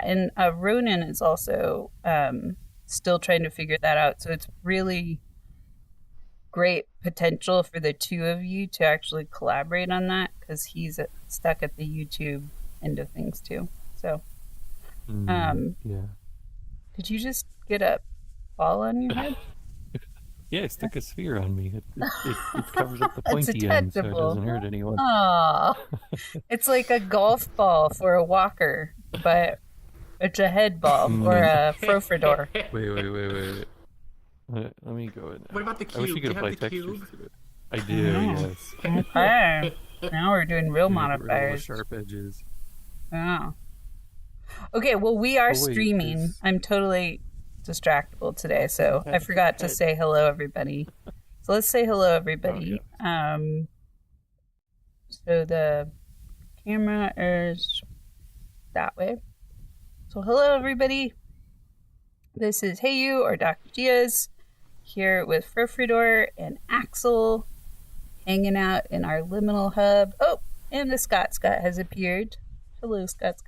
and Ronan is also still trying to figure that out. So it's really great potential for the two of you to actually collaborate on that, because he's stuck at the YouTube end of things too. So, yeah. did you just get a ball on your head? Yeah, it stuck a sphere on me. It covers up the It's pointy end so it detachable. doesn't hurt anyone. Aw, it's like a golf ball for a walker, but it's a head ball for a frofridor. Wait. Let me go in. What about the I wish cube? you Do could you apply have the textures cube? to it. I do, yes. Okay. Now we're doing real Yeah, get rid of all the modifiers. sharp edges. Oh. Okay, well, we are Oh, wait, streaming. there's- I'm totally distractible today, so I forgot to say hello, everybody. So let's say hello, everybody. So the camera is that way. So hello, everybody. This is Hey You, or Dr. Diaz, here with Frofridor and Axel, hanging out in our liminal hub. Oh, and the Scott has appeared. Hello, Scott.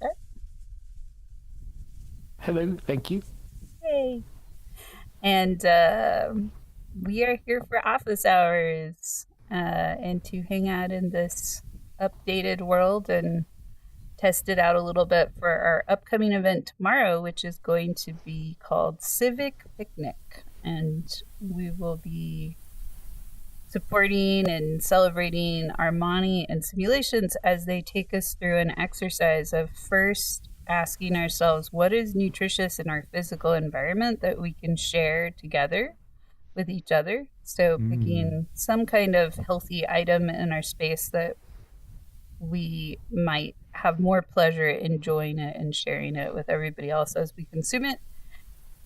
Hello, thank you. Hey. And we are here for office hours and to hang out in this updated world and test it out a little bit for our upcoming event tomorrow, which is going to be called Civic Picnic. And we will be supporting and celebrating Armani and Simulations as they take us through an exercise of first asking ourselves what is nutritious in our physical environment that we can share together with each other. So picking some kind of healthy item in our space that we might have more pleasure enjoying it and sharing it with everybody else as we consume it.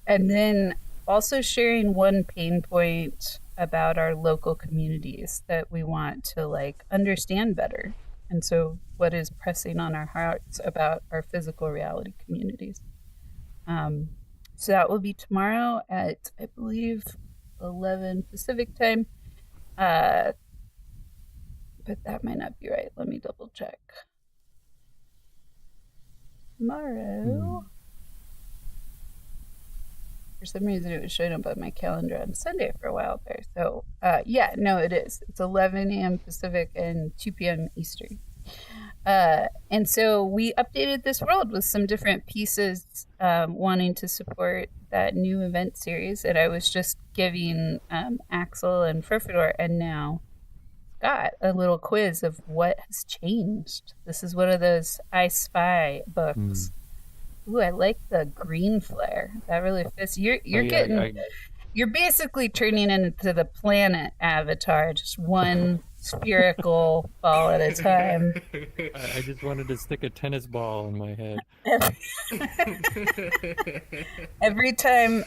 And then also sharing one pain point about our local communities that we want to understand better. And so what is pressing on our hearts about our physical reality communities. So that will be tomorrow at, I believe, 11 Pacific time. But that might not be right. Let me double check. Tomorrow. For some reason, it was showing up on my calendar on Sunday for a while there. So, it is. It's 11 a.m. Pacific and 2 p.m. Eastern. And so we updated this world with some different pieces wanting to support that new event series. And I was just giving Axel and Frofridor and now Scott a little quiz of what has changed. This is one of those I Spy books. Ooh, I like the green flare. That really fits. You're basically turning into the planet avatar, just one spherical ball at a time. I just wanted to stick a tennis ball in my head. Every time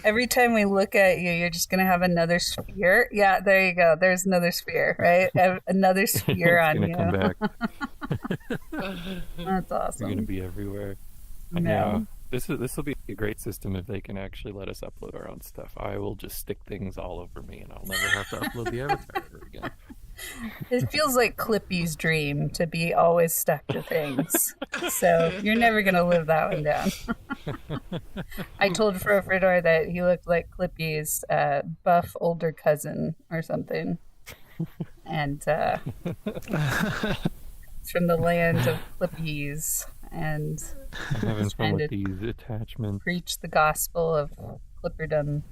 we look at you, you're just gonna have another sphere. Yeah, there you go. There's another sphere, right? Another sphere on you. Come back. That's awesome. We're gonna be everywhere. No. Yeah, this will be a great system if they can actually let us upload our own stuff. I will just stick things all over me, and I'll never have to upload the avatar ever again. It feels like Clippy's dream to be always stuck to things. So you're never going to live that one down. I told Frofridor that he looked like Clippy's buff older cousin or something. And it's from the land of Clippies. And I'm having fun with these attachments. Preach the gospel of Clipperdom.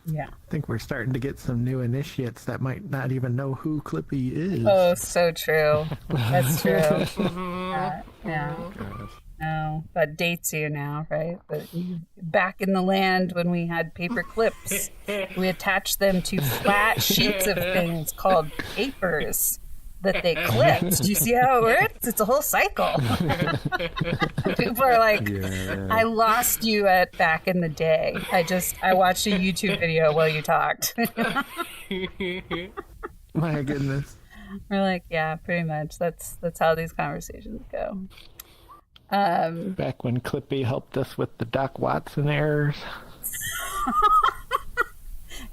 Yeah. I think we're starting to get some new initiates that might not even know who Clippy is. Oh, so true. That's true. Yeah. Gosh. No, that dates you now, right? But back in the land when we had paper clips, we attached them to flat sheets of things called papers that they clipped. Do you see how it works? It's a whole cycle. People are like, Yeah. I lost you at back in the day. I watched a YouTube video while you talked. My goodness. We're like, yeah, pretty much. That's how these conversations go. Back when Clippy helped us with the Doc Watson errors.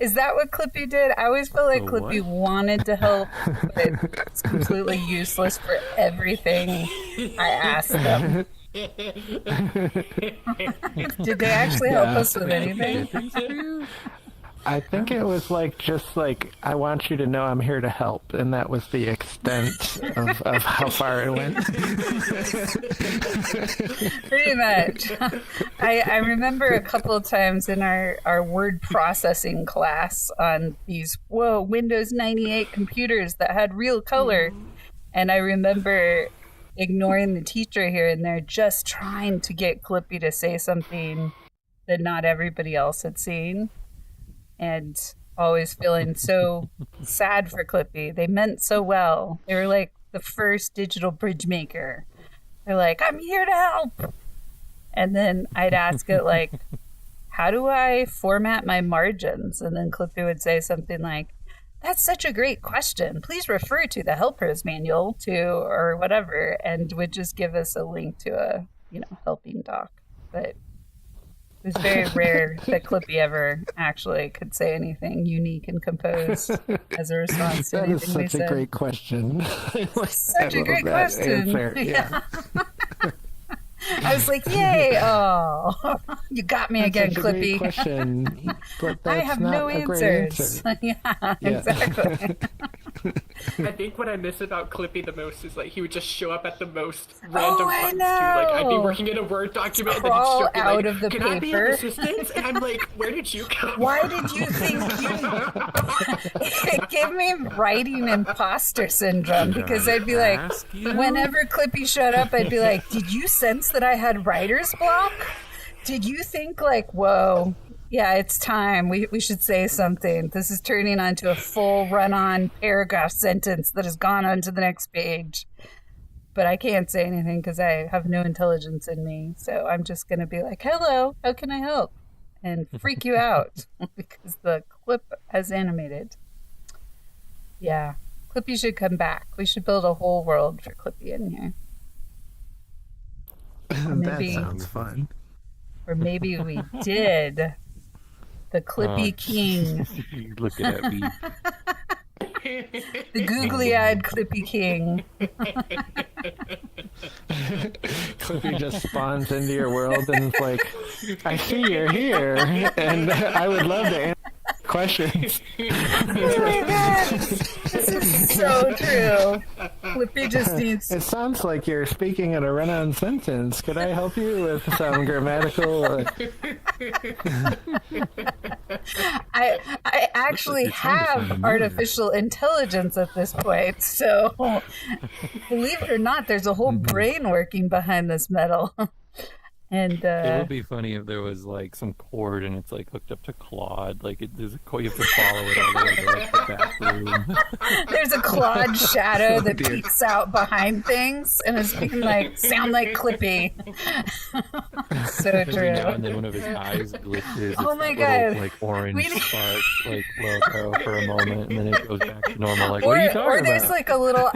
Is that what Clippy did? I always felt like The Clippy what? wanted to help, but it's completely useless for everything I asked them. Did they actually help us with anything? I think it was like just like I want you to know I'm here to help, and that was the extent of how far it went. Pretty much. I remember a couple of times in our word processing class on these Windows 98 computers that had real color, and I remember ignoring the teacher here and there, just trying to get Clippy to say something that not everybody else had seen. And always feeling so sad for Clippy. They meant so well. They were like the first digital bridge maker. They're like, I'm here to help. And then I'd ask it like, how do I format my margins? And then Clippy would say something like, that's such a great question. Please refer to the helper's manual or whatever, and would just give us a link to a, helping doc. But it was very rare that Clippy ever actually could say anything unique and composed as a response to That is anything we such a said. great question. Such a great question. Answer. Yeah. I was like, yay! Oh, you got me again, Such a great Clippy. question, but I that's have not no a great answers. answer. Yeah, exactly. I think what I miss about Clippy the most is like he would just show up at the most random I times too. Like I'd be know. working in a Word document and then Crawl he'd just be out like, of the "Can I be paper?" of assistance?" And I'm like, "Where did you come?" Why did you think it gave me writing imposter syndrome, because I'd be like, Ask you? whenever Clippy showed up, I'd be like, did you sense that I had writer's block? Did you think like, whoa, yeah, it's time. We should say something. This is turning onto a full run-on paragraph sentence that has gone on to the next page. But I can't say anything because I have no intelligence in me. So I'm just going to be like, hello, how can I help? And freak you out because the clip has animated. Yeah, Clippy should come back. We should build a whole world for Clippy in here. That Maybe- sounds fun. Or maybe we did. The Clippy King. Looking at me. The googly-eyed Clippy King. Clippy just spawns into your world and is like, I see you're here, and I would love to answer questions. Oh my god! This is so true. Clippy just needs... It sounds like you're speaking in a run-on sentence. Could I help you with some grammatical... I actually have artificial intelligence at this point, so believe it or not, there's a whole brain working behind this metal. And It would be funny if there was like some cord and it's like hooked up to Claude. Like there's a cord, you have to follow it all the way to like the back room. there's a Claude shadow that dear. peeks out behind things and is being like, sound like Clippy. So Every now true. and then one of his eyes glitches. Oh It's my that little, God. like orange We- spark like logo for a moment, and then it goes back to normal. Like, Or, what are you talking or there's about? like a little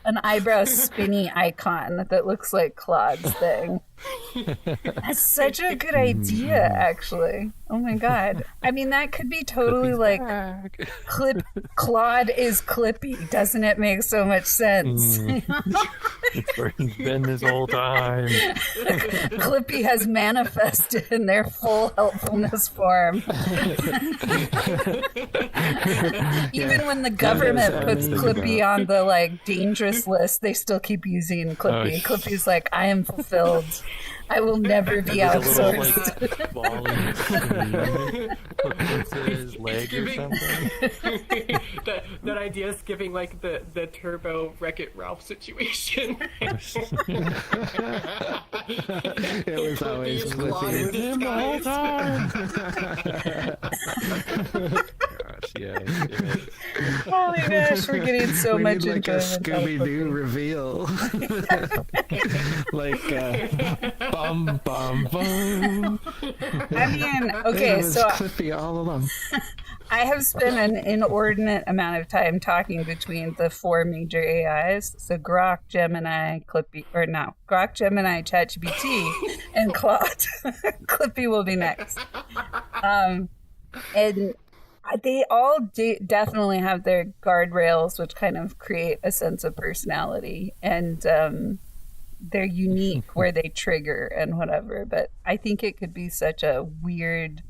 an eyebrow spinny icon that looks like Claude's thing. That's such a good idea, actually. Oh my god. I mean, that could be totally Clippy's like back. Claude is Clippy. Doesn't it make so much sense? It's where he's been this whole time. Clippy has manifested in their full helpfulness form. Even when the government puts amazing. Clippy on the like dangerous list, they still keep using Clippy. sh- Clippy's like, I am fulfilled. I will never be There's a little outsourced. like balling screen hooked to his leg or Giving- something. that idea is giving like the Turbo Wreck-It Ralph situation. It was always Clippy is Claude Clippy. in Him the whole disguise. time. Gosh, yeah. Damn it. Oh my gosh, we're getting so We much need like a enjoyment out of Scooby-Doo Clippy. reveal. Like, bum, bum, bum. I mean, It okay, was so Clippy all along. I have spent an inordinate amount of time talking between the four major AIs. So Grok, Gemini, Clippy, or no, Grok, Gemini, ChatGPT, and Claude. Clippy will be next. And they all definitely have their guardrails, which kind of create a sense of personality. And they're unique where they trigger and whatever. But I think it could be such a weird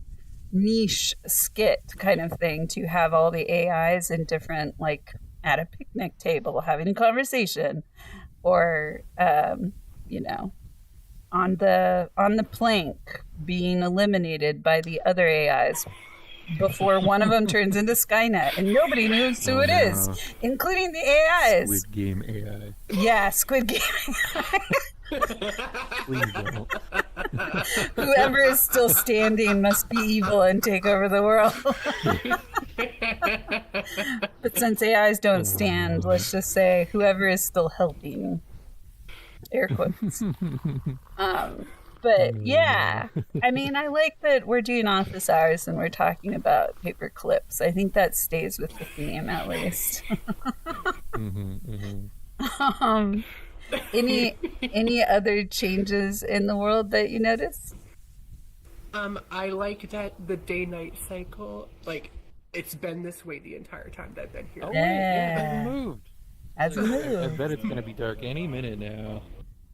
niche skit kind of thing to have all the AIs in different, like at a picnic table having a conversation, or you know, on the plank being eliminated by the other AIs before one of them turns into Skynet, and nobody knows who it is, including the AIs. Squid Game AI. Yeah, Squid Game. Please don't. Whoever is still standing must be evil and take over the world. But since AIs don't stand, let's just say whoever is still helping. Air quotes. But yeah, I mean, I like that we're doing office hours and we're talking about paper clips. I think that stays with the theme at least. Any other changes in the world that you notice? I like that the day-night cycle, like, it's been this way the entire time that I've been here. Oh, wait, yeah, it hasn't moved. Hasn't I moved. bet it's gonna be dark any minute now.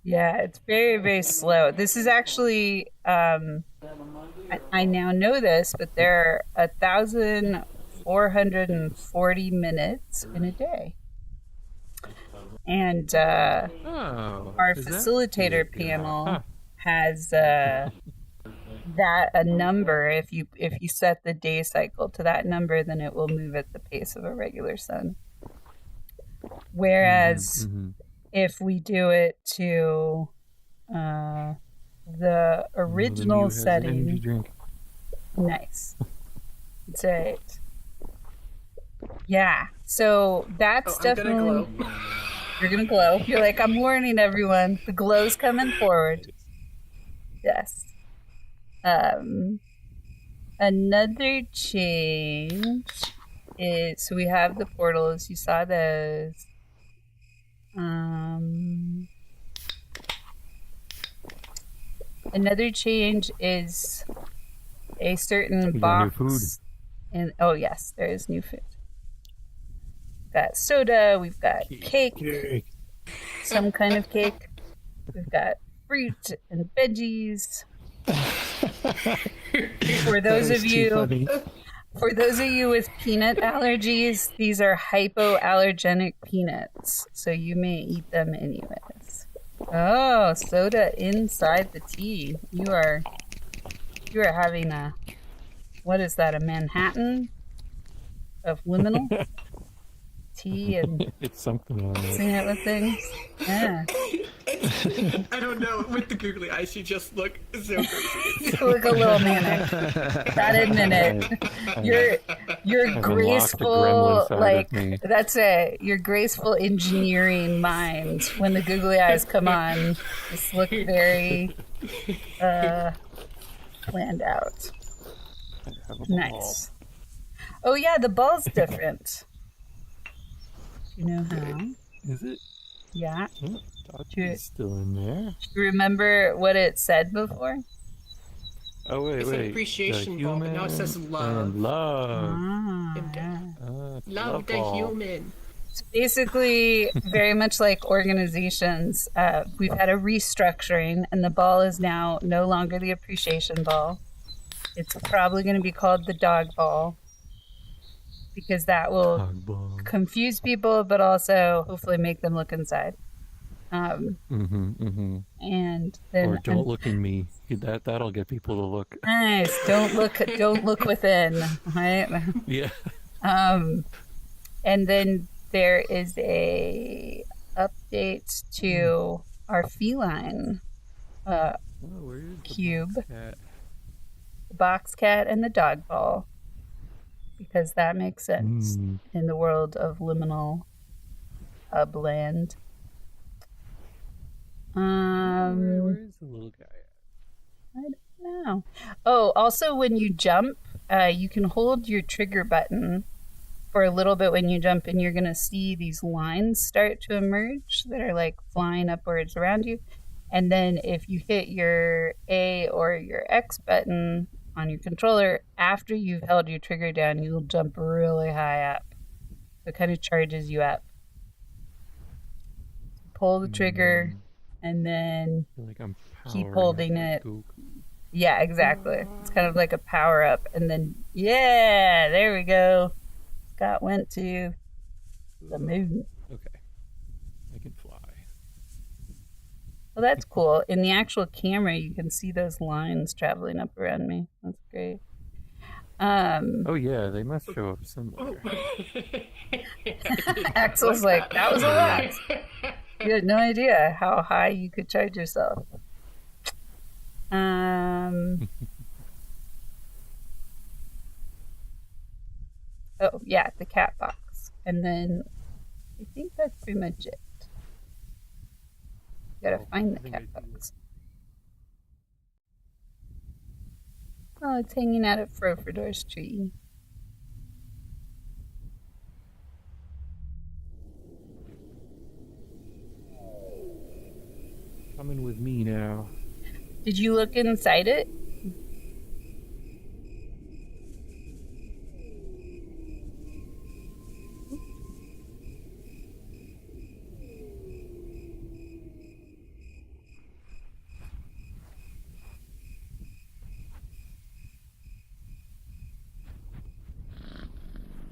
Yeah, it's very, very slow. This is actually, I now know this, but there are 1,440 minutes in a day. And our is that- facilitator panel has that a number. If you set the day cycle to that number, then it will move at the pace of a regular sun. Whereas if we do it to the original setting, nice. That's right. Yeah. So that's definitely. You're gonna glow. You're like, I'm warning everyone. The glow's coming forward. Yes. Another change is, so we have the portals. You saw those. Another change is a certain box. And oh yes, there is new food. We've got soda. We've got cake. Some kind of cake. We've got fruit and veggies. For those of you with peanut allergies, these are hypoallergenic peanuts, so you may eat them anyways. Oh, soda inside the tea. You are having a, what is that, a Manhattan of liminal tea and it's something on it. seeing it with things. Yeah. I don't know. With the googly eyes, you just look so crazy. You look a little manic. Gotta admit it. Your graceful, like, that's it. Your graceful engineering mind, when the googly eyes come on, just look very planned out. Nice. Oh yeah, the ball's different. Do you know how? Is it? Yeah. Dodgy's still in there. Do you remember what it said before? Oh wait, It's an appreciation ball, but now it says love. And love. Love the ball. human. So basically, very much like organizations, we've had a restructuring, and the ball is now no longer the appreciation ball. It's probably going to be called the dog ball, because that will confuse people, but also hopefully make them look inside. And then, or don't look in me. That'll get people to look. Nice. Don't look within. Right. Yeah. And then there is a update to our feline cube, the box cat, and the dog ball, because that makes sense in the world of liminal upland. Where's the little guy at? I don't know. Oh, also when you jump, you can hold your trigger button for a little bit when you jump, and you're going to see these lines start to emerge that are like flying upwards around you. And then if you hit your A or your X button on your controller, after you've held your trigger down, you'll jump really high up. So it kind of charges you up. Pull the trigger and then I feel like I'm keep powering holding up like it. Goku. Yeah, exactly. It's kind of like a power up. And then, yeah, there we go. Scott went to the moon. Okay. I can fly. Well, that's cool. In the actual camera, you can see those lines traveling up around me. That's great. Oh yeah, they must show up somewhere. Axel's like, that was a lot. You had no idea how high you could charge yourself. Oh, yeah, the cat box. And then I think that's pretty much it. Gotta find the cat box. Oh, it's hanging out at Frofredor's tree. Coming with me now. Did you look inside it?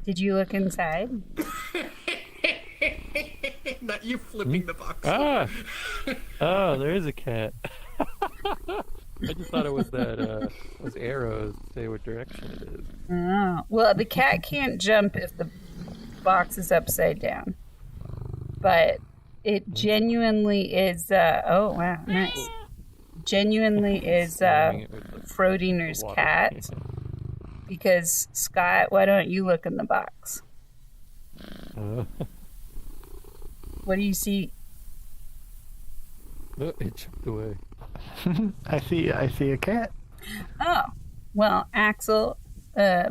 Did you look inside? Not you flipping the box. Ah! Oh, there is a cat. I just thought it was that those arrows to say what direction it is. Oh, well, the cat can't jump if the box is upside down. But it genuinely is, oh, wow, nice. Genuinely is Smearing it with the Frodinger's water. cat. Because, Scott, why don't you look in the box? What do you see? Oh, it jumped away. I see a cat. Oh, well, Axel, I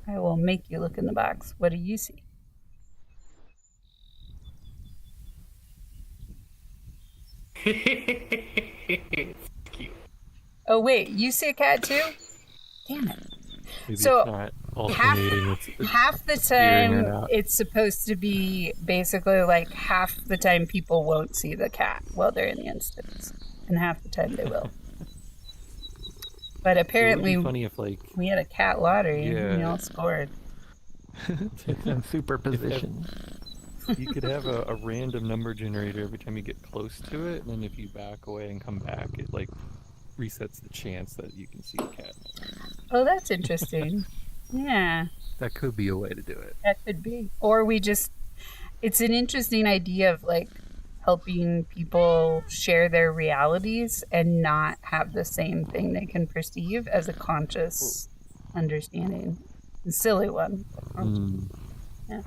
will make you look in the box. What do you see? Cute. Oh, wait, you see a cat too? Damn it. Maybe So, it's not alternating. It's Half the steering it time, out. it's supposed to be basically like half the time people won't see the cat while they're in the instance, and half the time they will. But It would apparently, be funny if like we had a cat lottery and we Yeah. all scored. It's in superposition. you could have a random number generator every time you get close to it, and then if you back away and come back, it like resets the chance that you can see the cat. Oh, that's interesting. Yeah, That could be a way to do it. that could be. Or we just, it's an interesting idea of like helping people share their realities and not have the same thing they can perceive as a conscious understanding. A silly one. but conscious. Yeah.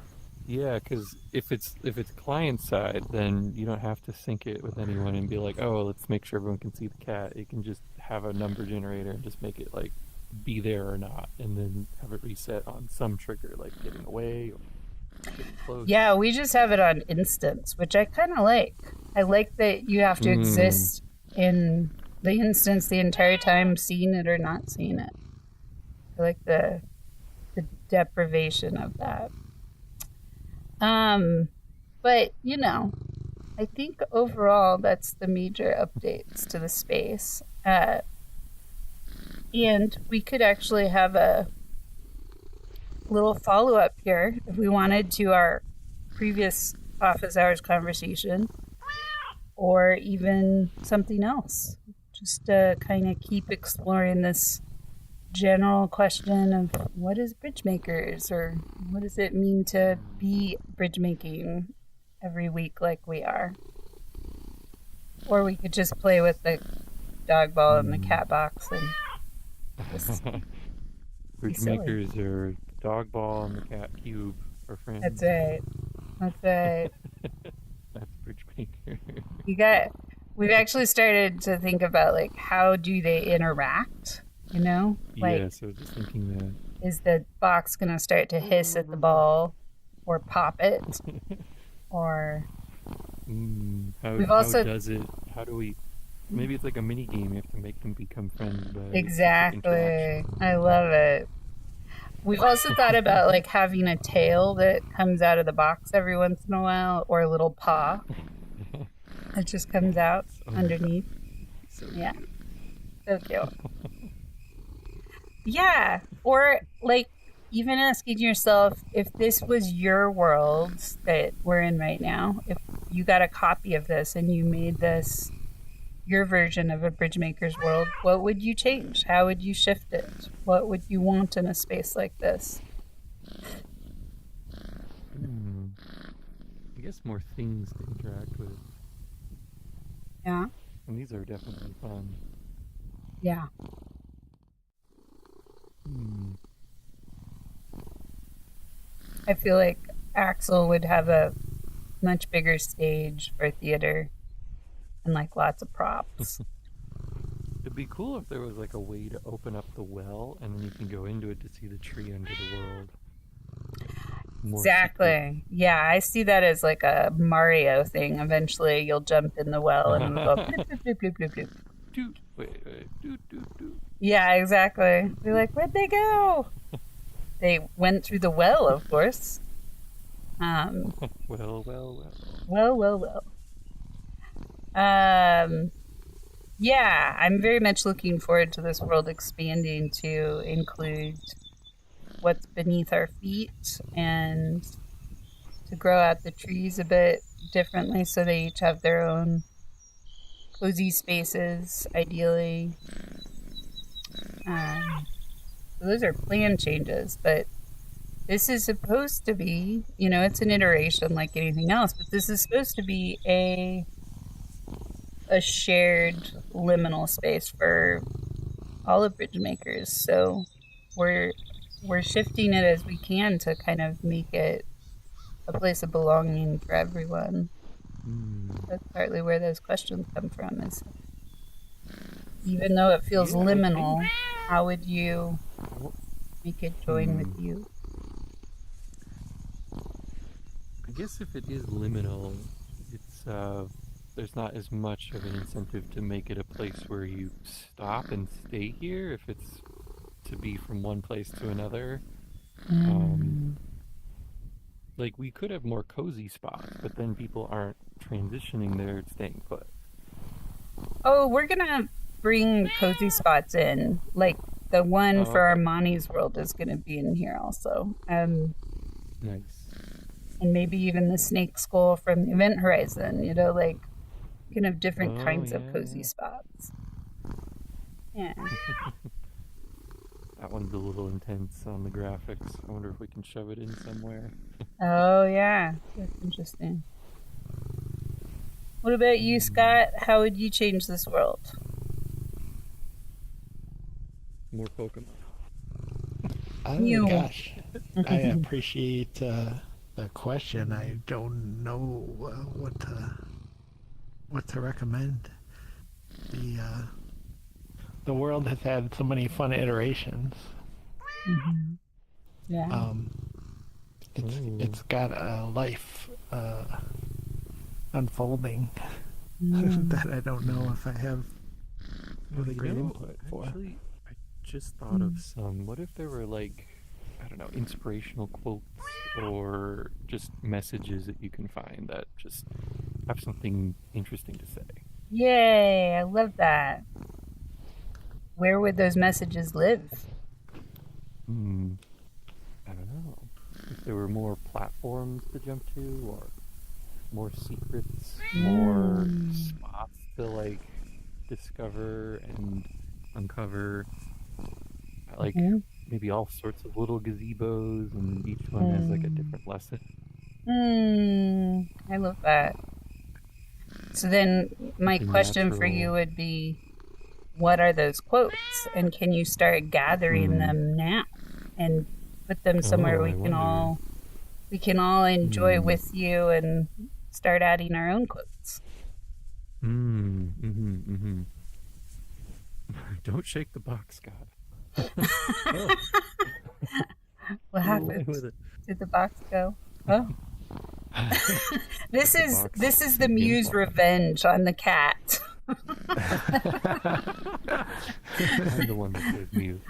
Yeah, because if it's client side, then you don't have to sync it with anyone and be like, oh, let's make sure everyone can see the cat. You can just have a number generator and just make it like be there or not, and then have it reset on some trigger, like getting away or getting close. Yeah, we just have it on instance, which I kind of like. I like that you have to exist in the instance the entire time, seeing it or not seeing it. I like the deprivation of that. But you know, I think overall that's the major updates to the space. And we could actually have a little follow-up here if we wanted to our previous office hours conversation, or even something else, just to kind of keep exploring this general question of what is bridge makers, or what does it mean to be bridge making every week like we are. Or we could just play with the dog ball and the cat box and just Bridge silly. makers are dog ball and the cat cube are friends. that's right. That's right. That's bridge maker. We've actually started to think about like how do they interact, you know? Like Yeah, so just thinking that. is the box gonna start to hiss at the ball or pop it? Or How We've also- does it? How do we? maybe it's like a mini game. You have to make them become friends by Exactly. interaction. I love it. We've also thought about like having a tail that comes out of the box every once in a while, or a little paw that just comes out underneath. So Yeah. cute. So cute. Yeah. Or like even asking yourself if this was your world that we're in right now, if you got a copy of this and you made this your version of a Bridgemaker's world, what would you change? How would you shift it? What would you want in a space like this? I guess more things to interact with. Yeah. And these are definitely fun. Yeah. I feel like Axel would have a much bigger stage for theater and like lots of props. It'd be cool if there was like a way to open up the well and then you can go into it to see the tree under the world. More secret. Exactly. Yeah, I see that as like a Mario thing. Eventually you'll jump in the well and it'll go bloop, bloop, bloop, bloop, bloop, bloop. Doot, wait, doot, doot, doot. Yeah, exactly. Be like, where'd they go? They went through the well, of course. Well. Yeah, I'm very much looking forward to this world expanding to include what's beneath our feet and to grow out the trees a bit differently so they each have their own cozy spaces, ideally. So those are plan changes, but this is supposed to be, it's an iteration like anything else, but this is supposed to be a shared liminal space for all of bridge makers. So we're shifting it as we can to kind of make it a place of belonging for everyone. That's partly where those questions come from, is even though it feels liminal, how would you make it join with you? I guess if it is liminal, it's there's not as much of an incentive to make it a place where you stop and stay here if it's to be from one place to another. Like we could have more cozy spots, but then people aren't transitioning there, staying put. Oh, we're gonna bring cozy spots in. Like the one for Armani's world is gonna be in here also. Nice. And maybe even the snake skull from the Event Horizon, like you can have different kinds of cozy spots. Yeah. That one's a little intense on the graphics. I wonder if we can shove it in somewhere. Oh yeah, that's interesting. What about you, Scott? How would you change this world? More Pokemon. You. Gosh, I appreciate the question. I don't know what to recommend. The world has had so many fun iterations. Mm-hmm. Yeah. It's got a life unfolding that I don't know if I have really great You know, input for. Actually, I just thought of some. What if there were like, I don't know, inspirational quotes or just messages that you can find that just have something interesting to say? Yay, I love that. Where would those messages live? I don't know. If there were more platforms to jump to, or more secrets, more spots to like discover and uncover. Like maybe all sorts of little gazebos, and each one has like a different lesson. I love that. So then my question for you would be, what are those quotes? And can you start gathering them now and put them somewhere we can all enjoy with you and start adding our own quotes? Don't shake the box, Scott. What happened? Did the box go? Oh. This is the Muse revenge on the cat. I'm the one that says mute.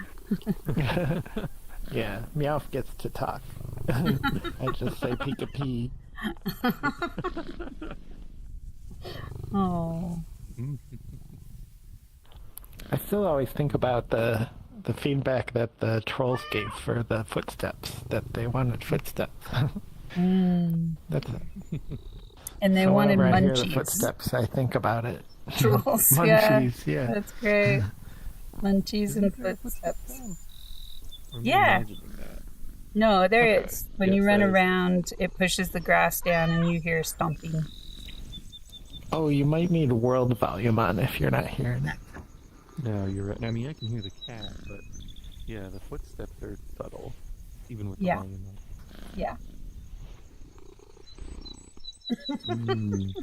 Yeah, Meowth gets to talk. I just say Pika-Pee. Oh. I still always think about the feedback that the trolls gave for the footsteps, that they wanted footsteps. That's And they so wanted whenever I hear the munchies. footsteps, I think about it. Trolls, Munchies, yeah. That's great. Munchies and footsteps. I'm Yeah. imagining that. No, there Okay. is. When Yes, you run that is. around, it pushes the grass down and you hear stomping. Oh, you might need world volume on if you're not hearing it. No, you're right. I mean, I can hear the cat, but yeah, the footsteps are subtle, even with the Yeah. volume up. Yeah.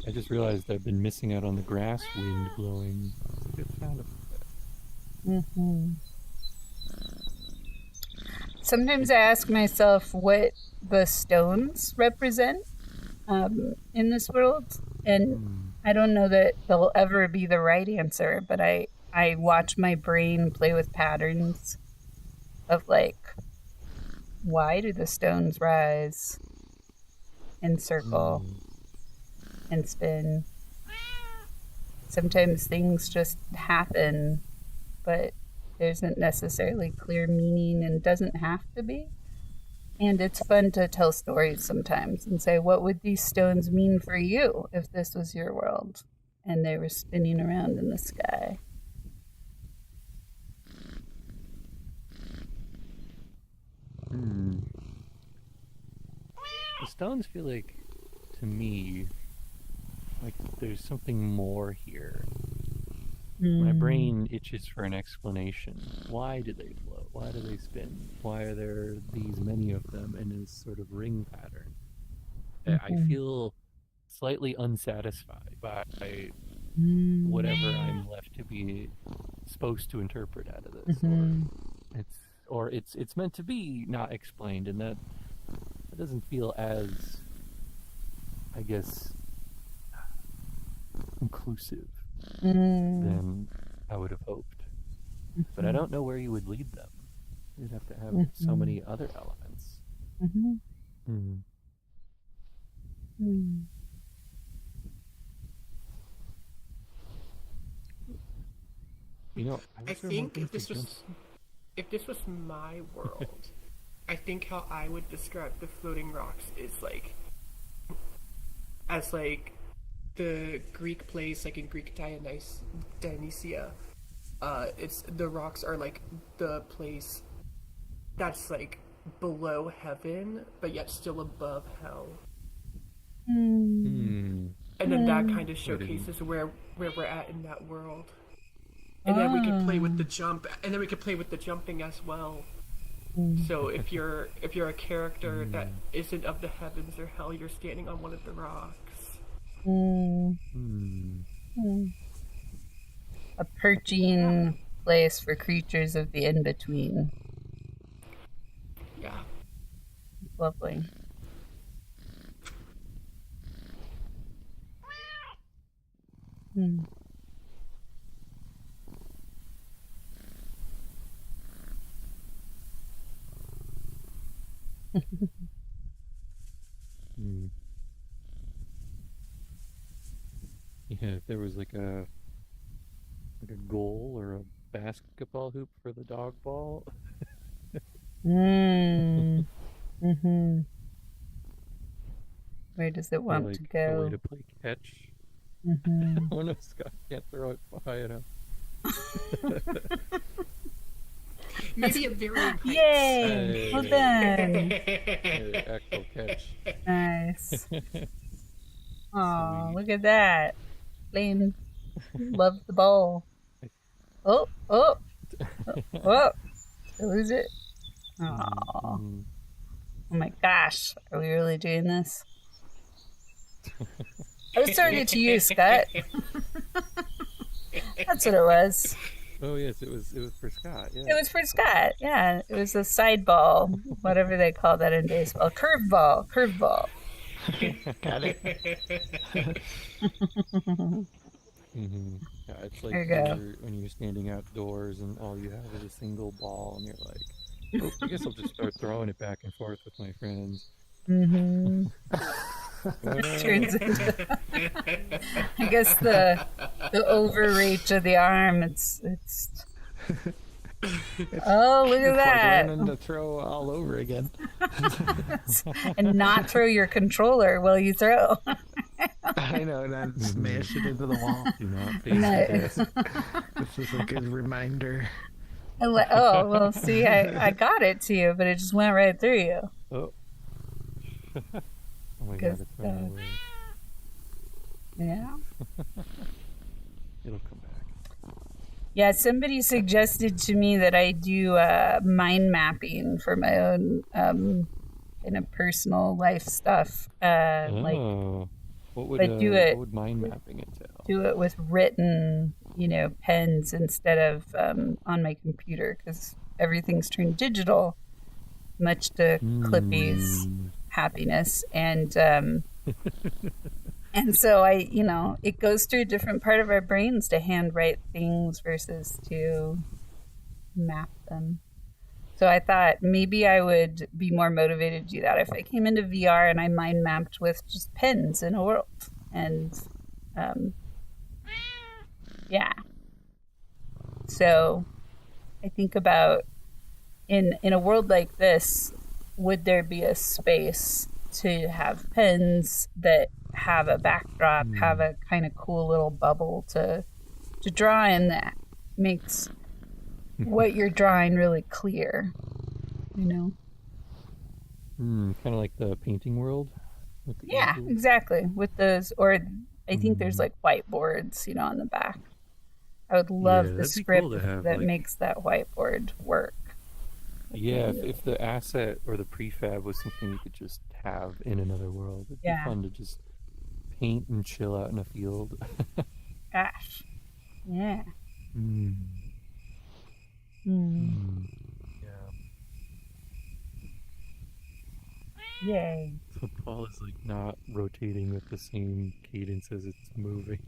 I just realized I've been missing out on the grass wind blowing. It's a good sound effect. hmm Sometimes I ask myself what the stones represent in this world, and I don't know that they'll ever be the right answer, but I watch my brain play with patterns of like, why do the stones rise and circle and spin? Sometimes things just happen, but there isn't necessarily clear meaning and doesn't have to be. And it's fun to tell stories sometimes and say, what would these stones mean for you if this was your world and they were spinning around in the sky? The stones feel like, to me, like there's something more here. My brain itches for an explanation. Why do they float? Why do they spin? Why are there these many of them in this sort of ring pattern? I feel slightly unsatisfied by whatever I'm left to be supposed to interpret out of this. Or it's meant to be not explained, and that doesn't feel as, I guess, conclusive than I would have hoped. But I don't know where you would lead them. You'd have to have so many other elements. You know, I think if this was my world, I think how I would describe the floating rocks is like as like the Greek place, like in Greek Dionysia. It's the rocks are like the place that's like below heaven, but yet still above hell. And then that kind of showcases where we're at in that world. And then we can play with the jump, and then we can play with the jumping as well. So if you're a character that isn't of the heavens or hell, you're standing on one of the rocks. A perching place for creatures of the in-between. Yeah. Lovely. Yeah, if there was like a goal or a basketball hoop for the dog ball. Where does it Or want like to a go? way to play catch. Oh no, Scott can't throw it high enough. Maybe a very Yay! Well done. Actual catch. Nice. Oh, look at that. Lane loves the ball. Oh. Did I lose it? Oh my gosh. Are we really doing this? I was throwing it to you, Scott. That's what it was. Oh yes, it was for Scott. Yeah. It was for Scott. Yeah, it was a side ball, whatever they call that in baseball. Curveball. Got it. Yeah, it's like There you go. when you're standing outdoors and all you have is a single ball, and you're like, oh, I guess I'll just start throwing it back and forth with my friends. Mm-hmm. Just turns into, I guess, the overreach of the arm. It's oh, look at It's like that. learning to throw all over again. And not throw your controller while you throw. I know, not smash it into the wall. Do not face No. the disc. This is a good reminder. Oh, well, see, I got it to you, but it just went right through you. Oh. Oh my god, Because, it's running away. Yeah. It'll come back. Yeah, somebody suggested to me that I do mind mapping for my own kind of personal life stuff. Like Oh. What but do it- what would mind mapping entail? do it with written, pens instead of on my computer because everything's turned digital, much to Clippy's happiness. And and so it goes through a different part of our brains to handwrite things versus to map them. So I thought maybe I would be more motivated to do that if I came into VR and I mind mapped with just pens in a world. And yeah. So I think about in a world like this, would there be a space to have pens that have a backdrop, have a kind of cool little bubble to draw in that makes what you're drawing really clear, Kind of like the painting world. With the Yeah, easels. exactly. With those, or I think there's like whiteboards, on the back. I would love Yeah, the that'd be script cool to have, that like- makes that whiteboard work. Yeah, if the asset or the prefab was something you could just have in another world, it'd Yeah. be fun to just paint and chill out in a field. Gosh. Yeah. Mm. Hmm. Yeah. Yay. So Paul is like not rotating with the same cadence as it's moving.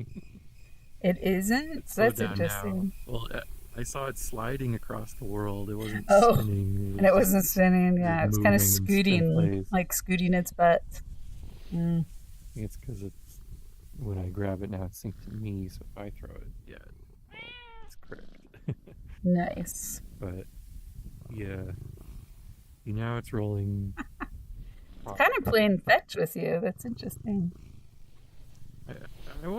It isn't? Slow That's down interesting. now. Well, I saw it sliding across the world. It wasn't Oh, spinning. And it wasn't spinning. Yeah, it's kind moving of in spin scooting, place. like scooting its butt. Mm. I think it's because it's when I grab it now, it's synced to me. So if I throw it, yeah, well, it's correct. Nice. But yeah, see, now it's rolling. Kind of playing fetch with you. That's interesting.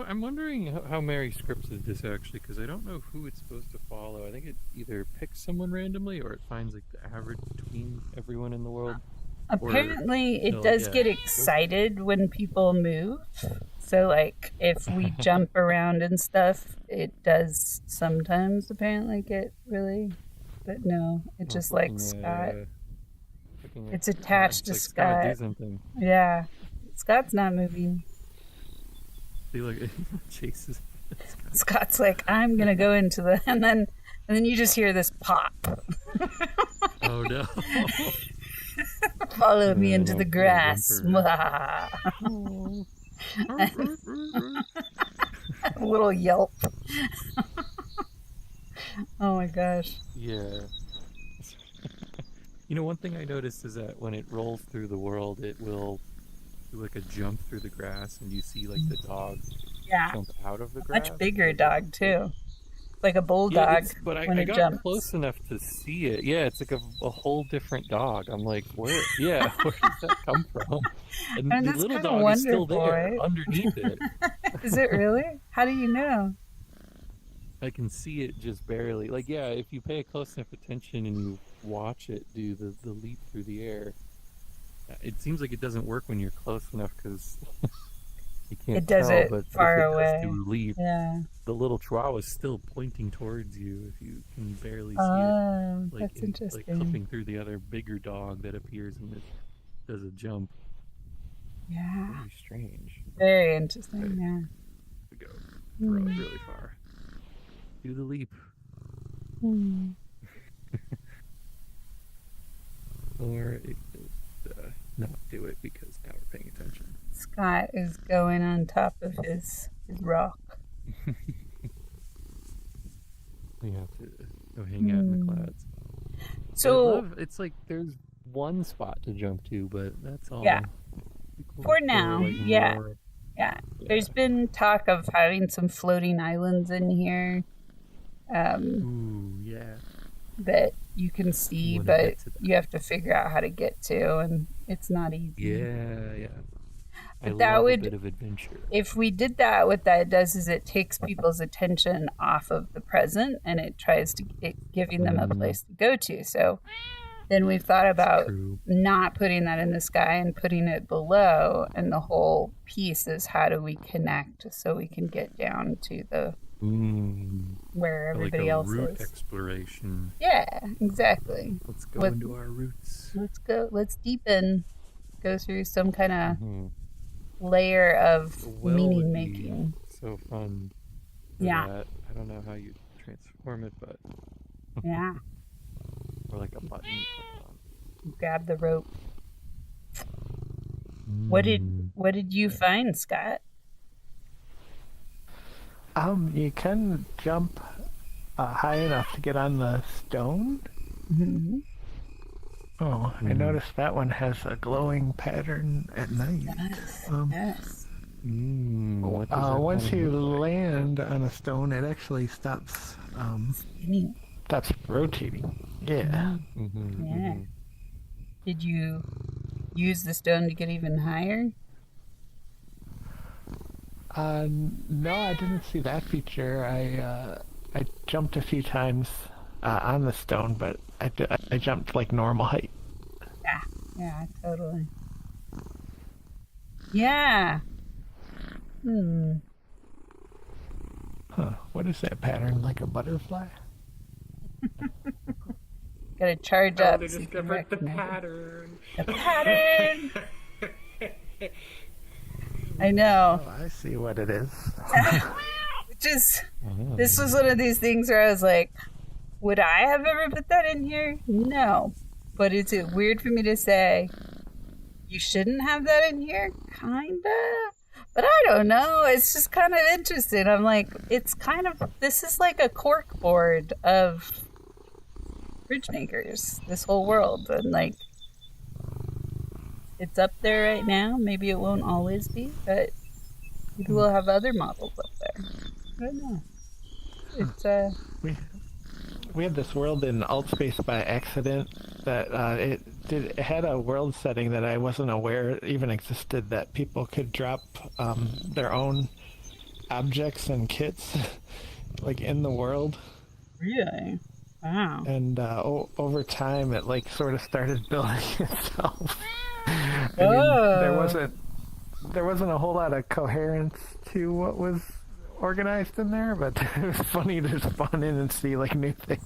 I'm wondering how Mary scripted this actually, because I don't know who it's supposed to follow. I think it either picks someone randomly or it finds like the average between everyone in the world. Apparently, it no, does yeah. get excited when people move. So, like, if we jump around and stuff, it does sometimes apparently get really. But no, it just like Scott. It's attached to Scott. Scott, do Scott. something. Yeah. Scott's not moving. See, look, it chases. Scott's like, I'm going to go into the. And then you just hear this pop. Oh no! Follow me Yeah, into no, the poor grass. whimper. A little yelp. Oh my gosh. Yeah. One thing I noticed is that when it rolls through the world, it will do like a jump through the grass, and you see like the dog Yeah. jump out of the grass. Much bigger dog, too. Like a Yeah, bulldog but when I it got jumps. close enough to see it. Yeah, it's like a whole different dog. I'm like, where? Yeah, where does that come from? And And the that's little kinda dog is still wonderful, there right? underneath it. Is it really? How do you know? I can see it just barely. Like, yeah, if you pay close enough attention and you watch it do the leap through the air, it seems like it doesn't work when you're close enough because you can't It does tell. it But far if it away. does do a leap, Yeah. the little chihuahua is still pointing towards you if you can barely see it. Oh, Like, that's like interesting. clipping through the other bigger dog that appears and it does a jump. Yeah. Very strange. Very interesting. Yeah. To go throw Hmm. it really far. Do the leap. Hmm. Or not do it because now we're paying attention. Scott is going on top of his rock. We have to go hang out in the clouds. So It's like there's one spot to jump to, but that's all. yeah, Cool. for now, like yeah. more, Yeah, there's been talk of having some floating islands in here Ooh, yeah. that you can see, Wanna but get to that. you have to figure out how to get to, and it's not easy. Yeah. I But that love a would, bit of adventure. if we did that, what that does is it takes people's attention off of the present and it tries to giving them a place to go to. So then we've thought about True. not putting that in the sky and putting it below, and the whole piece is how do we connect so we can get down to the where Like everybody a else route is. exploration. Yeah, exactly. Let's go What- into our roots. Let's deepen, go through some kind of Mhm. layer of Well meaning would be making. so fun. For Yeah. that. I don't know how you transform it, but Yeah, or like a button. you click on. grab the rope. What did you find, Scott? You can jump high enough to get on the stone. Mm-hmm. Oh, I noticed that one has a glowing pattern at night. Yes. Um, What does that Once pattern you look like? land on a stone, it actually stops rotating. Yeah. Yeah. Did you use the stone to get even higher? No, I didn't see that feature. I jumped a few times on the stone, but I jumped like normal height. Yeah, totally. Yeah. Huh? What is that pattern? Like a butterfly? Gotta charge Oh, up. they so you can discovered the recognize it. pattern. The pattern. I know. Oh, I see what it is. Which is, this was one of these things where I was like, would I have ever put that in here? No. But is it weird for me to say, you shouldn't have that in here? Kinda. But I don't know. It's just kind of interesting. I'm like, it's kind of, this is like a cork board of bridge makers, this whole world. And like, it's up there right now. Maybe it won't always be, but maybe we'll have other models up there. I don't know. It's We had this world in Altspace by accident that it had a world setting that I wasn't aware even existed, that people could drop their own objects and kits like in the world. really, wow. And over time it like sort of started building itself. I mean, Oh. there wasn't a whole lot of coherence to what was organized in there, but it was funny to spawn in and see like new things.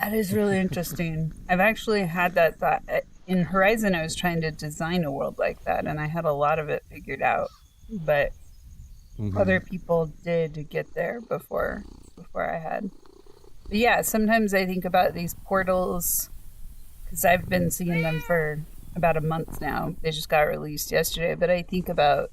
That is really interesting. I've actually had that thought. In Horizon, I was trying to design a world like that, and I had a lot of it figured out. But other people did get there before I had. But yeah, sometimes I think about these portals, because I've been seeing them for about a month now. They just got released yesterday. But I think about,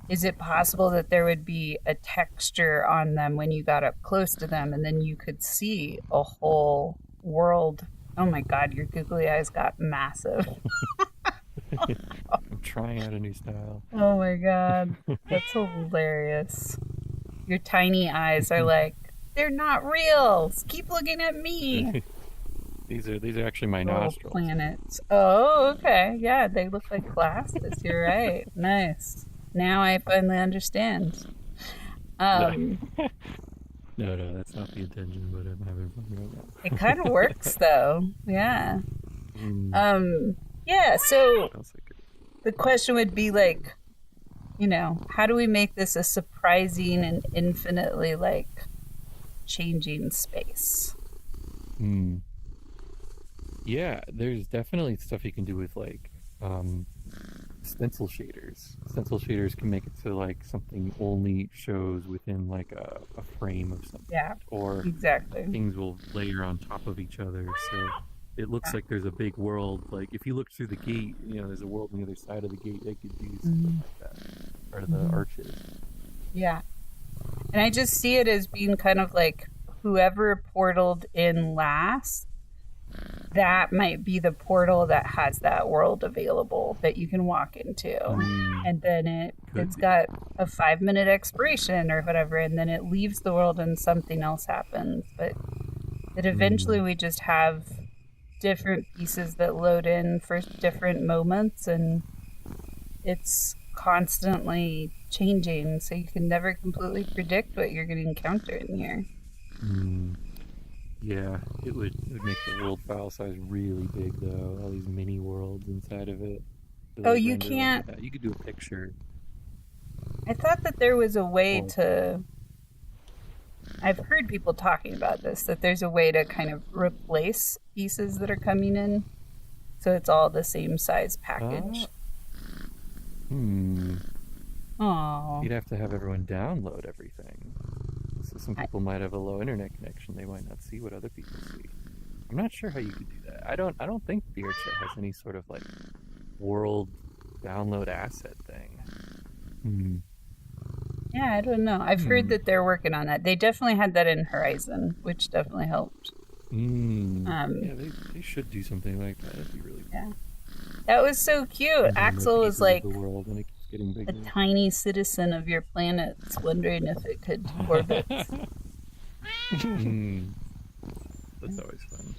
is it possible that there would be a texture on them when you got up close to them, and then you could see a whole world? Oh my God, your googly eyes got massive. I'm trying out a new style. Oh my God, that's hilarious. Your tiny eyes are like, they're not real. Keep looking at me. These are actually my Little nostrils. planets. Oh, okay. Yeah, they look like glasses. You're right. Nice. Now I finally understand. No, that's not the intention, but I'm having fun right now. It kind of works though. Yeah. Yeah, so Sounds like it. the question would be like, how do we make this a surprising and infinitely like changing space? Yeah, there's definitely stuff you can do with like stencil shaders. Stencil shaders can make it so like something only shows within like a frame of something. Yeah, Or exactly. things will layer on top of each other, so it looks like there's a big world. Like if you look through the gate, there's a world on the other side of the gate. They could do something like that, part of the arches. Yeah. And I just see it as being kind of like whoever portaled in last, that might be the portal that has that world available that you can walk into. And then it's be. got a 5-minute expiration or whatever, and then it leaves the world and something else happens. But that eventually we just have different pieces that load in for different moments, and it's constantly changing, so you can never completely predict what you're going to encounter in here. Yeah, it would make the world file size really big, though. All these mini worlds inside of it. Oh, you can't. You could do a picture. I thought that there was a way Well, to. I've heard people talking about this, that there's a way to kind of replace pieces that are coming in, so it's all the same size package. Oh, You'd have to have everyone download everything. So some people might have a low internet connection. They might not see what other people see. I'm not sure how you could do that. I don't think VRChat has any sort of like world download asset thing. yeah, I don't know. I've heard that they're working on that. They definitely had that in Horizon, which definitely helped. Yeah, they should do something like that. That'd be really cool. Yeah. That was so cute. Axel was like the world and it keeps getting a bigger. tiny citizen of your planet, wondering if it could orbit. That's always fun.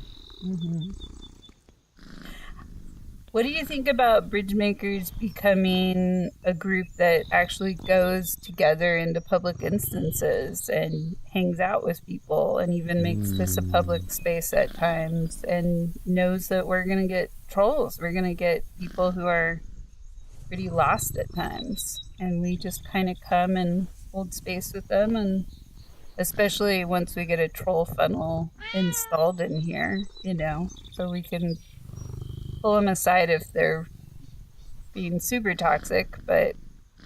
What do you think about Bridgemakers becoming a group that actually goes together into public instances and hangs out with people and even makes this a public space at times and knows that we're going to get trolls? We're going to get people who are pretty lost at times. And we just kind of come and hold space with them, and especially once we get a troll funnel installed in here, so we can pull them aside if they're being super toxic, but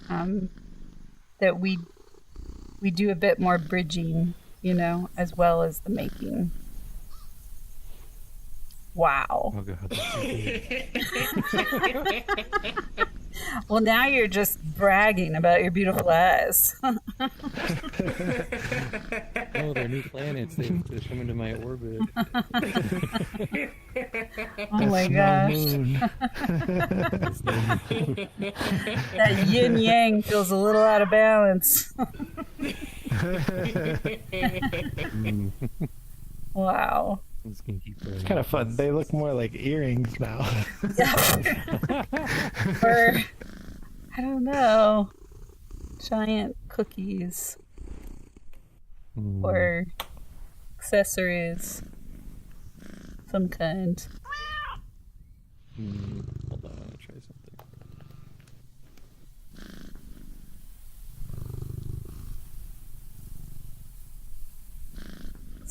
that we do a bit more bridging, as well as the making. Wow. Oh god. Well, now you're just bragging about your beautiful eyes. Oh, they're new planets. They're coming to my orbit. Oh my gosh. That yin yang feels a little out of balance. Wow. It's kind of fun. They look more like earrings now. Or, I don't know, giant cookies. Or accessories. Some kind. Hold on, I want to try something.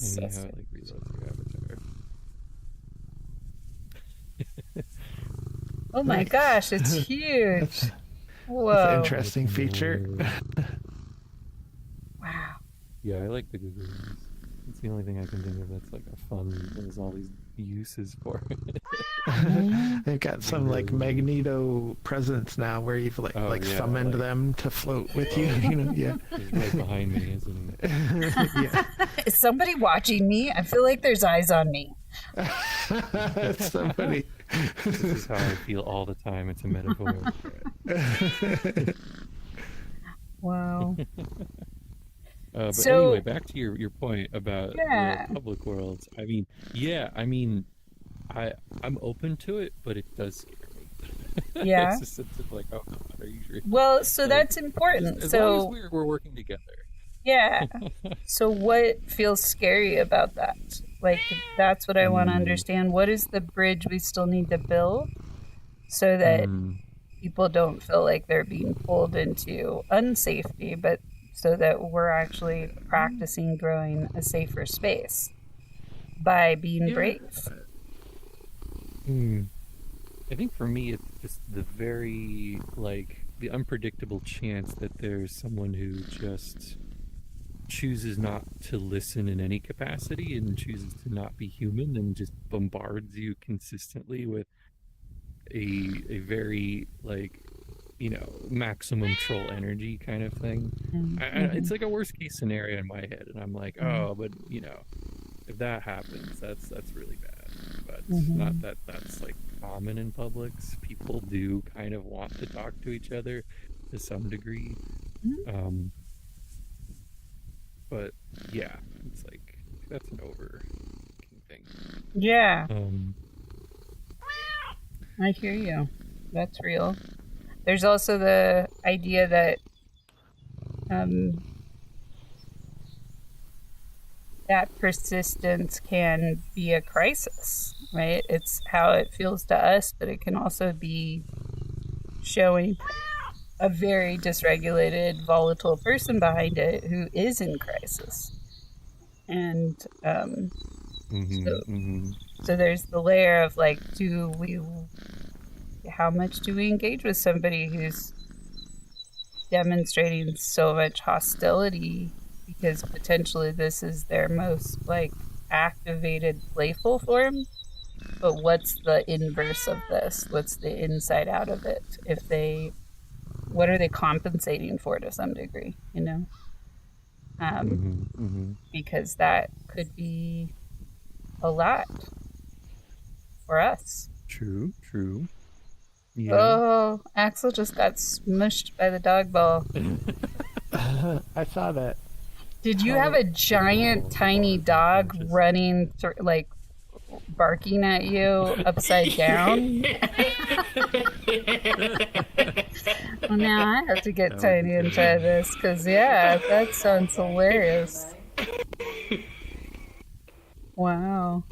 Maybe how it like reloads your avatar. Oh my gosh, it's huge. Whoa. That's an interesting feature. Wow. Yeah, I like the Google ones. It's the only thing I can think of that's like a fun. There's all these uses for it. They've got some like Magneto presence now, where you've summoned them to float with you. Yeah. He's right behind me, isn't it? Yeah. Is somebody watching me? I feel like there's eyes on me. Somebody. This is how I feel all the time. It's a metaphor. Wow. But anyway, back to your point about the public worlds. I'm open to it, but it does scare me. Yeah. It's just sense of like, oh God, are you sure? Well, so that's important. As so long as we're working together. Yeah. So what feels scary about that? Like, that's what I want to understand. What is the bridge we still need to build so that people don't feel like they're being pulled into unsafety, but so that we're actually practicing growing a safer space by being brave? I think for me, it's just the very, the unpredictable chance that there's someone who just chooses not to listen in any capacity and chooses to not be human and just bombards you consistently with a very maximum troll energy kind of thing. It's like a worst case scenario in my head, and I'm like, oh, but if that happens, that's really bad. But not that that's like common in publics. People do kind of want to talk to each other to some degree. But yeah, it's like that's an overthinking thing. Yeah. I hear you. That's real. There's also the idea that that persistence can be a crisis, right? It's how it feels to us, but it can also be showing a very dysregulated, volatile person behind it who is in crisis. And so there's the layer of like, how much do we engage with somebody who's demonstrating so much hostility because potentially this is their most like activated playful form, but what's the inverse of this? What's the inside out of it? What are they compensating for to some degree, because that could be a lot for us. True. Yeah. Oh, Axel just got smushed by the dog ball. I saw that. Did you have a giant, tiny dog running, like, barking at you upside down? Well, now I have to get tiny and try this, because, yeah, that sounds hilarious. Wow.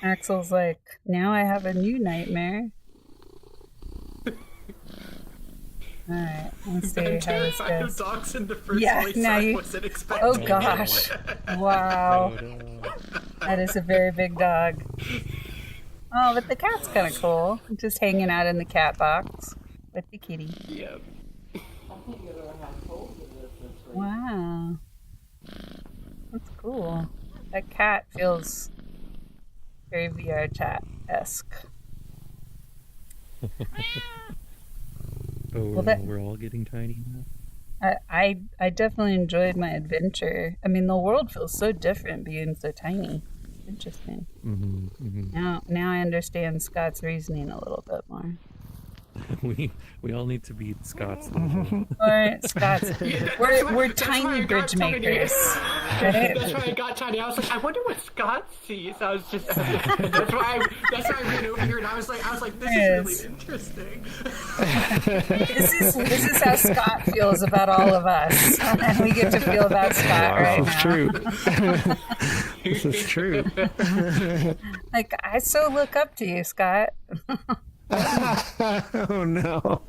Axel's like, now I have a new nightmare. Alright, let's see how this goes. Dogs in the first place, now I you... wasn't expecting. Oh gosh. Wow. That is a very big dog. Oh, but the cat's kind of cool. Just hanging out in the cat box with the kitty. Yep. Wow. That's cool. That cat feels very VR chat-esque. Oh, we're all getting tiny now? I definitely enjoyed my adventure. I mean, the world feels so different being so tiny. Interesting. Now I understand Scott's reasoning a little bit more. We all need to be Scots. Or Scots. We're tiny bridge makers. Right? That's why I got tiny. I was like, I wonder what Scott sees. I was just that's why I went over here and I was like, this is really interesting. This is how Scott feels about all of us, and we get to feel about Scott right now. This is true. Like, I so look up to you, Scott. Oh no!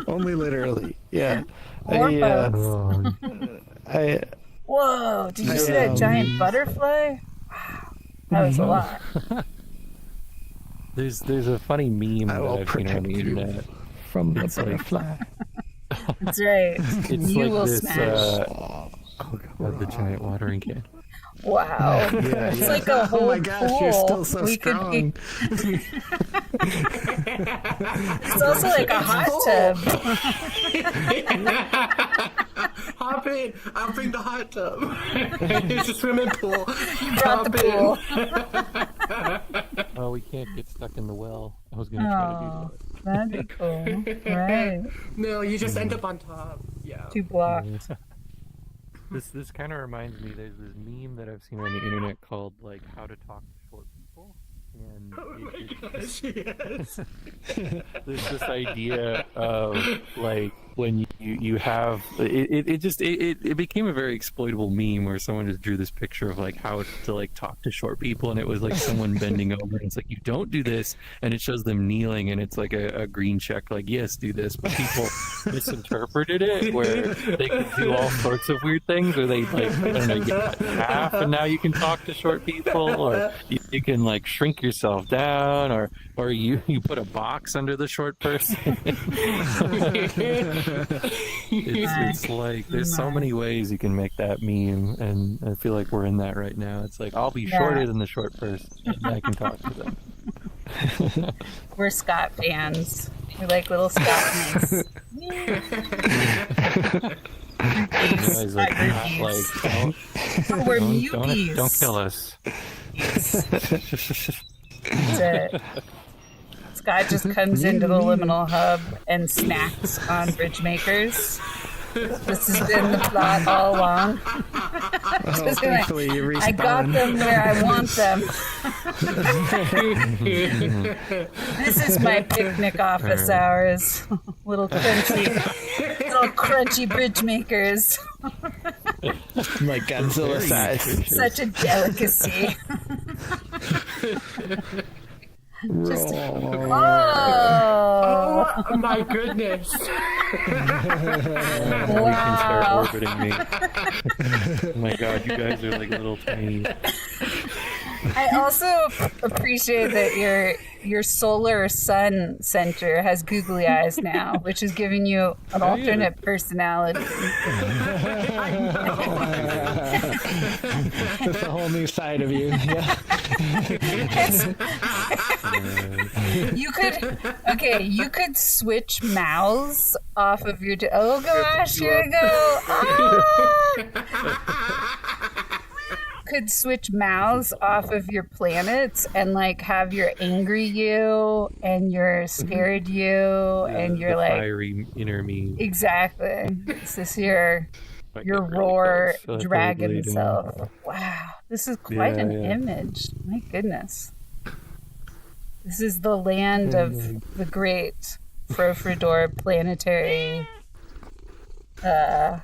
Only literally. Yeah. Whoa! Did you see that giant butterfly? Wow, that was a lot. There's a funny meme that I've seen on the internet from the butterfly. That's right. It's you like will this. smash. Oh god, the giant watering can. Wow. It's like a whole oh my gosh, pool. you're still so we strong. It's also like a hot tub. Hop in. I'll bring the hot tub. It's a swimming pool. You brought the pool. Oh, we can't get stuck in the well. I was gonna try to do that. That'd be cool. Right. No, you just end up on top. Yeah. 2 blocks. This kind of reminds me. There's this meme that I've seen on the internet called like "How to Talk to Short People," and Gosh, yes. there's this idea of like when you have it became a very exploitable meme where someone just drew this picture of like how to like talk to short people, and it was like someone bending over and it's like, you don't do this, and it shows them kneeling and it's like a green check like, yes, do this, but people misinterpreted it where they could do all sorts of weird things, or they like, I don't know, you get half and now you can talk to short people, or you can like shrink yourself down, or you put a box under the short person. It's like there's so many ways you can make that meme, and I feel like we're in that right now. It's like, I'll be shorter than the short person and I can talk to them. We're Scott fans. We like little Scott mice. Guys, like, not, like, We're don't muties. kill us. That's it. Scott just comes into the liminal hub and snacks on bridge makers. This has been the plot all along. Just be like, Thankfully you respawn. I got them where I want them. This is my picnic office hours. Little crunchy bridge makers. Like Godzilla size. Such a delicacy. Just, Oh my goodness! Now we can start orbiting me. Oh my god, you guys are like little tiny. I also appreciate that your solar sun center has googly eyes now, which is giving you an alternate personality. That's a whole new side of you. Yeah. You could switch mouths off of your. Oh gosh, here we go. Could switch mouths off of your planets and like have your angry you and your scared you and your like fiery inner me. Exactly. This is your roar dragon self. Wow, this is quite an image. My goodness. This is the land of the great Frofredor planetary Titan.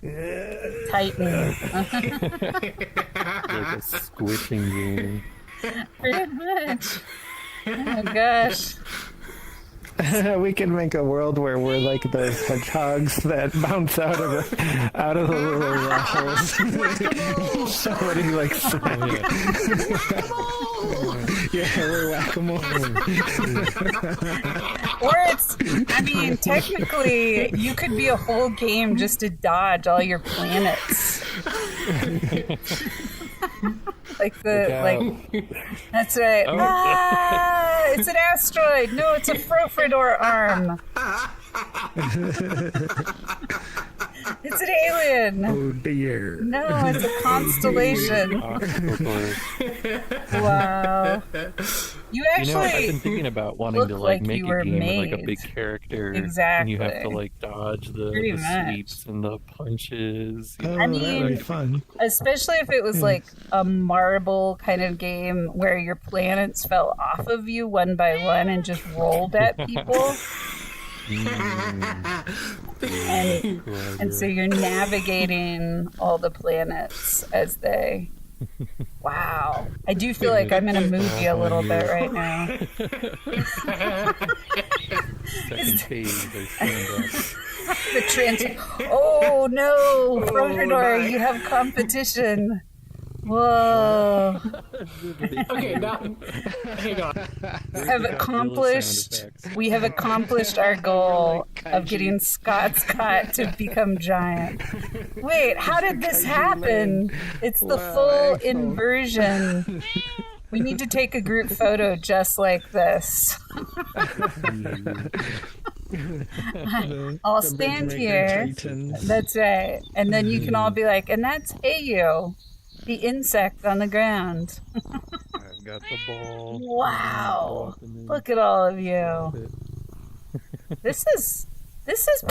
Like a squishing game. Pretty much. Oh my gosh. We can make a world where we're like those hedgehogs that bounce out of the little holes. Somebody like yeah, we're whack-a-mole. Or technically, you could be a whole game just to dodge all your planets. That's right. Oh. It's an asteroid. No, it's a Frofredor arm. It's an alien. Oh dear. No, it's a constellation. Wow. You actually I've been thinking about wanting to like make a game with like a big character. Exactly. And you have to like dodge the sweeps and the punches. Oh, I mean, that would be fun. Especially if it was like a marble kind of game where your planets fell off of you one by one and just rolled at people. And so you're navigating all the planets as they. Wow. I do feel like I'm in a movie a little bit right now. Second phase, they stand up. The trans. Oh no, Frofredor, you have competition. Whoa. Okay, now hang on. We have accomplished our goal of getting Scott to become giant. Wait, how did this happen? It's the full inversion. We need to take a group photo just like this. I'll stand here. That's right. And then you can all be like, and that's Heyu, the insect on the ground. I've got the ball. Wow. Look at all of you. This is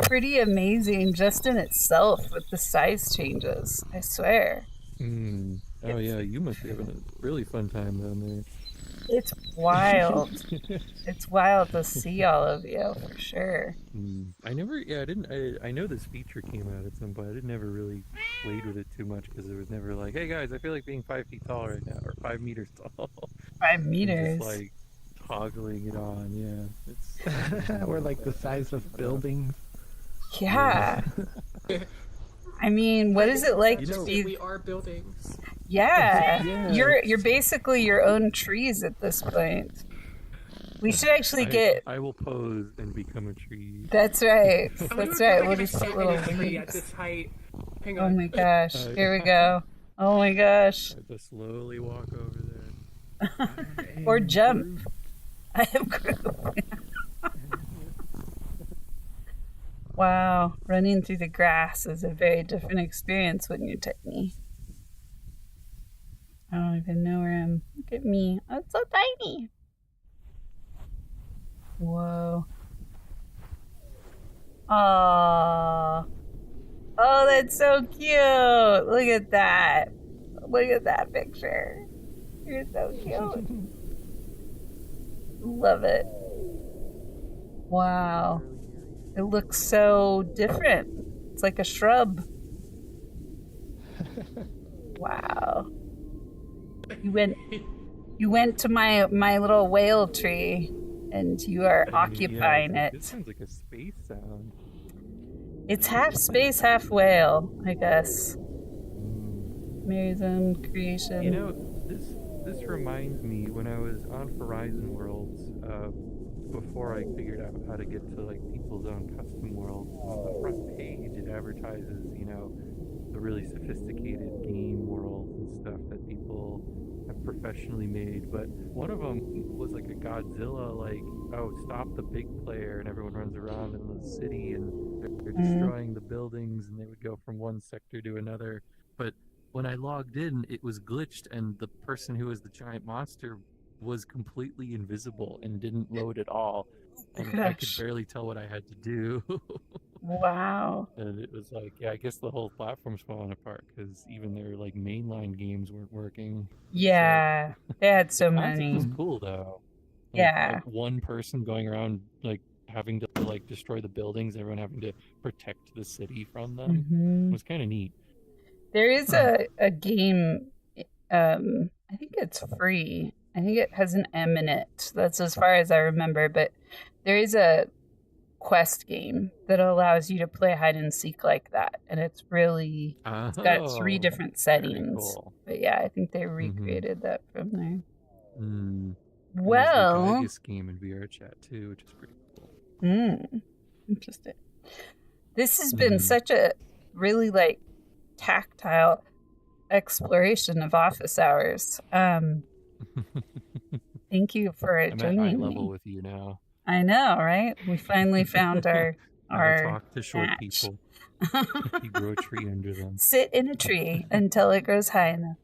pretty amazing just in itself with the size changes. I swear. Oh yeah, you must be having a really fun time down there. It's wild. It's wild to see all of you for sure. I know this feature came out at some point. I never really played with it too much because it was never like, hey guys, I feel like being 5 feet tall right now, or 5 meters tall. 5 meters. Just like toggling it on, yeah. It's we're like the size of buildings. Yeah. I mean, what is it like to be? We are buildings. Yeah. You're basically your own trees at this point. We should actually get. I will pose and become a tree. That's right. That's right. We'll just put little tree at leaves. this height. Hang Oh on. my gosh! Here we go. Oh my gosh! I have to slowly walk over there. Or jump. I have group. Wow, running through the grass is a very different experience when you're tiny. I don't even know where I am. Look at me. I'm so tiny. Whoa. Aww. Oh, that's so cute. Look at that. Look at that picture. You're so cute. Love it. Wow. It looks so different. It's like a shrub. Wow. You went to my little whale tree and you are occupying it. This sounds like a space sound. It's half space, half whale, I guess. Mary's own creation. You know, this reminds me when I was on Horizon Worlds, before I figured out how to get to like people's own custom worlds. On the front page, it advertises, you know, the really sophisticated game worlds and stuff that people have professionally made. But one of them was like a Godzilla, like, oh, stop the big player, and everyone runs around in the city and they're destroying the buildings, and they would go from one sector to another. But when I logged in, it was glitched, and the person who was the giant monster was completely invisible and didn't load at all. And I could barely tell what I had to do. Wow. And it was like, yeah, I guess the whole platform's falling apart because even their like mainline games weren't working. Yeah, they had so The concept many. was cool though. Like, Yeah. like one person going around like having to like destroy the buildings, everyone having to protect the city from them. It was kind of neat. There is a game, I think it's free. I think it has an M in it. That's as far as I remember, but there is a quest game that allows you to play hide and seek like that. And it's really, it's got 3 different settings. Cool. But yeah, I think they recreated that from there. Well, there's the Gaius game in VR chat too, which is pretty cool. Interesting. This has been such a really like tactile exploration of office hours. Thank you for joining I'm at eye me. level with you now. I know, right? We finally found our talk to short match. people. You grow a tree under them. Sit in a tree until it grows high enough.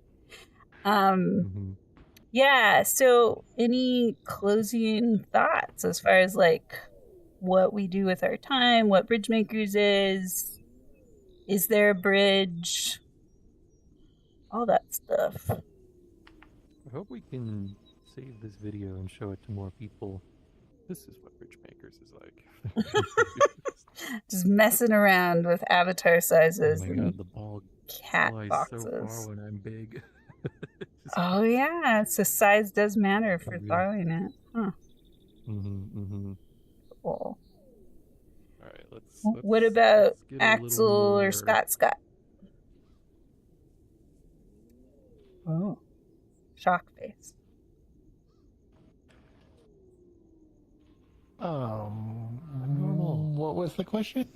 Yeah, so any closing thoughts as far as like what we do with our time, what Bridgemakers is there a bridge, all that stuff. I hope we can save this video and show it to more people. This is what Bridgemakers is like. Just messing around with avatar sizes Oh my and god, the ball cat flies boxes. so far when I'm big. Oh yeah, so size does matter for throwing it. Huh. Cool. Alright, let's What about let's get a Axel little or more- Scott? Oh, shock face. What was the question?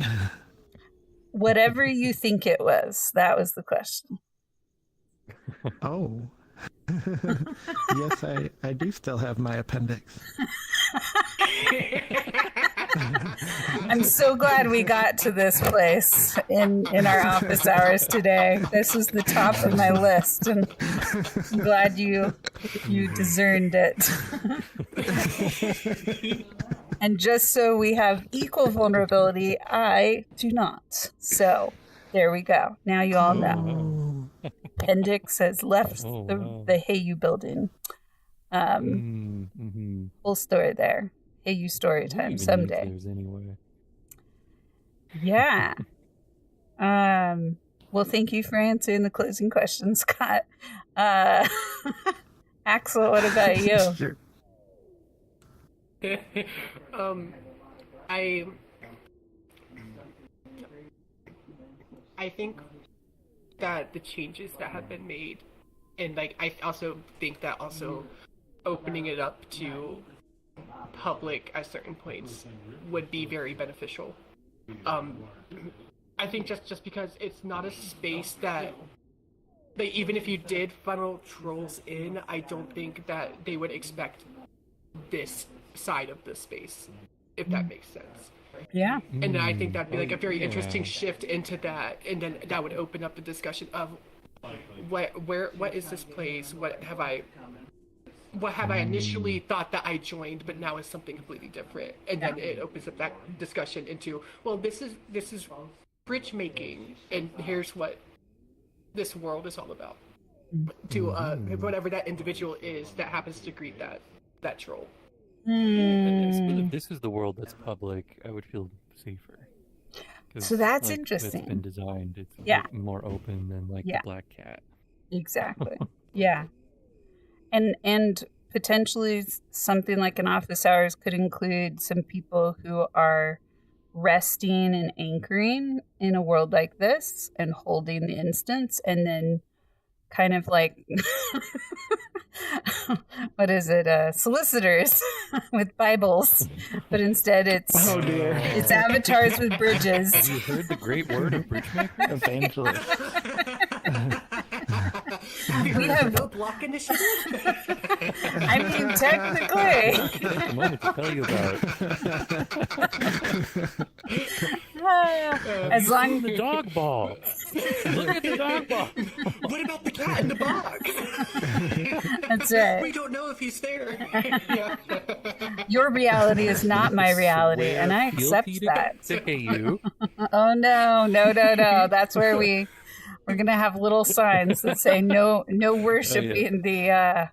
Whatever you think it was, that was the question. Oh. Yes, I do still have my appendix. I'm so glad we got to this place in our office hours today. This was the top of my list, and I'm glad you discerned it. And just so we have equal vulnerability, I do not. So there we go. Now you all know. Appendix has left the Heyu building. Full story there. Heyu story time someday. Anyway. Yeah. Well, thank you for answering the closing question, Scott. Axel, what about you? Sure. I think that the changes that have been made, and like I also think that also opening it up to public at certain points would be very beneficial. I think just because it's not a space that, like, even if you did funnel trolls in, I don't think that they would expect this side of the space, if that makes sense. Yeah. And then I think that'd be like a very interesting shift into that, and then that would open up the discussion of what is this place? What have I initially thought that I joined, but now is something completely different, and then it opens up that discussion into, well, this is bridge making, and here's what this world is all about. To whatever that individual is that happens to greet that troll. If this is the world that's public, I would feel safer. So that's like, interesting. It's been designed. It's more open than like the black cat. Exactly. Yeah. And potentially something like an office hours could include some people who are resting and anchoring in a world like this and holding the instance, and then kind of like what is it, solicitors with Bibles, but instead it's it's avatars with bridges. Have you heard the great word of bridge maker? Evangelist. We have no block initiative. I mean, technically. Take a moment to tell you about it. As long as the dog ball. Look at the dog ball. What about the cat in the box? That's right. We don't know if he's there. Your reality is not my reality, and I accept that. Say you. Oh no. That's where we're gonna have little signs that say no worshiping the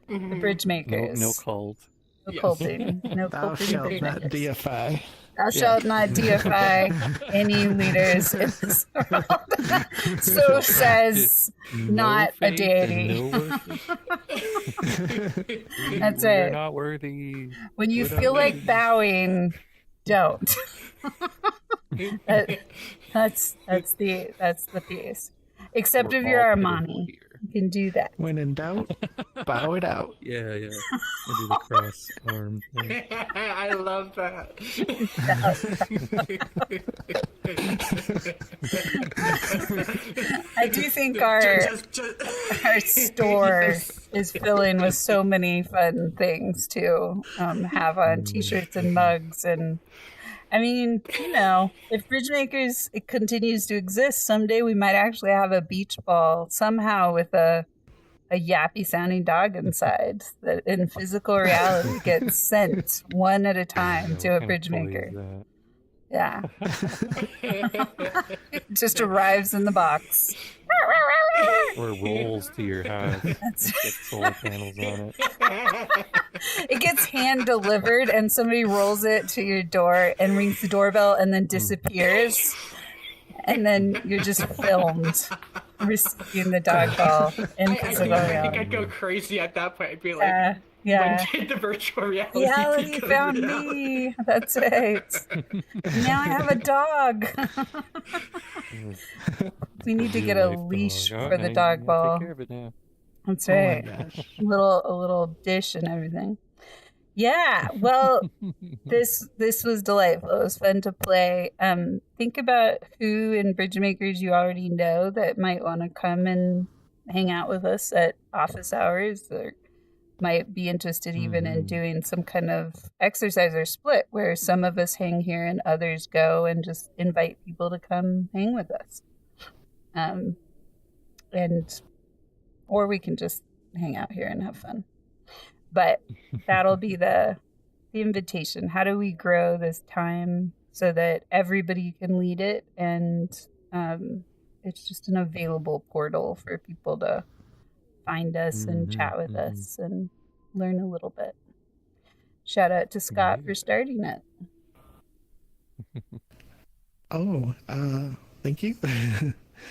bridge makers. No cult. No culting. No Thou culting shalt bridge not makers. deify. Thou shalt not deify any leaders in this world. So says not a deity. That's You're it. not worthy. When you feel like bowing, don't. That's the piece. Except if you're Armani, you can do that. When in doubt, bow it out. Yeah. I do the cross arm thing. I love that. I do think our store is filling with so many fun things to have on t-shirts and mugs. And I mean, if Bridgemakers it continues to exist, someday we might actually have a beach ball somehow with a yappy sounding dog inside that in physical reality gets sent one at a time to a Bridgemaker. Yeah. It just arrives in the box. Or rolls to your house. Get solar panels on it. It gets hand delivered and somebody rolls it to your door and rings the doorbell and then disappears. And then you're just filmed receiving the dog ball in physical I think reality. I'd go crazy at that point. I'd be like, Yeah. when did the virtual reality Reality become found reality? me. That's right. Now I have a dog. We need to get a leash for the dog ball. Take care of it now. That's Oh my right. gosh. A little dish and everything. Yeah. Well, this was delightful. It was fun to play. Think about who in Bridgemakers you already know that might want to come and hang out with us at office hours, or might be interested even in doing some kind of exercise or split where some of us hang here and others go, and just invite people to come hang with us. Or we can just hang out here and have fun. But that'll be the invitation. How do we grow this time so that everybody can lead it, and it's just an available portal for people to find us and chat with us and learn a little bit. Shout out to Scott for starting it. Oh, thank you.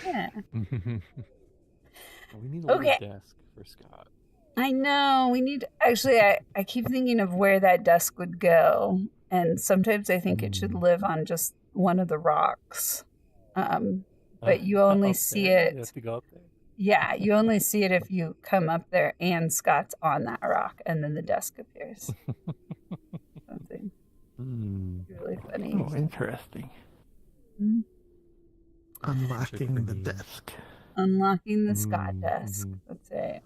Yeah. We need a little desk for Scott. I know. We need... Actually, I keep thinking of where that desk would go. And sometimes I think it should live on just one of the rocks. But you only see it... You have to go up there. Yeah, you only see it if you come up there and Scott's on that rock, and then the desk appears. Something really funny. Oh, interesting. Mm-hmm. Unlocking the desk. Unlocking the Scott desk. That's it.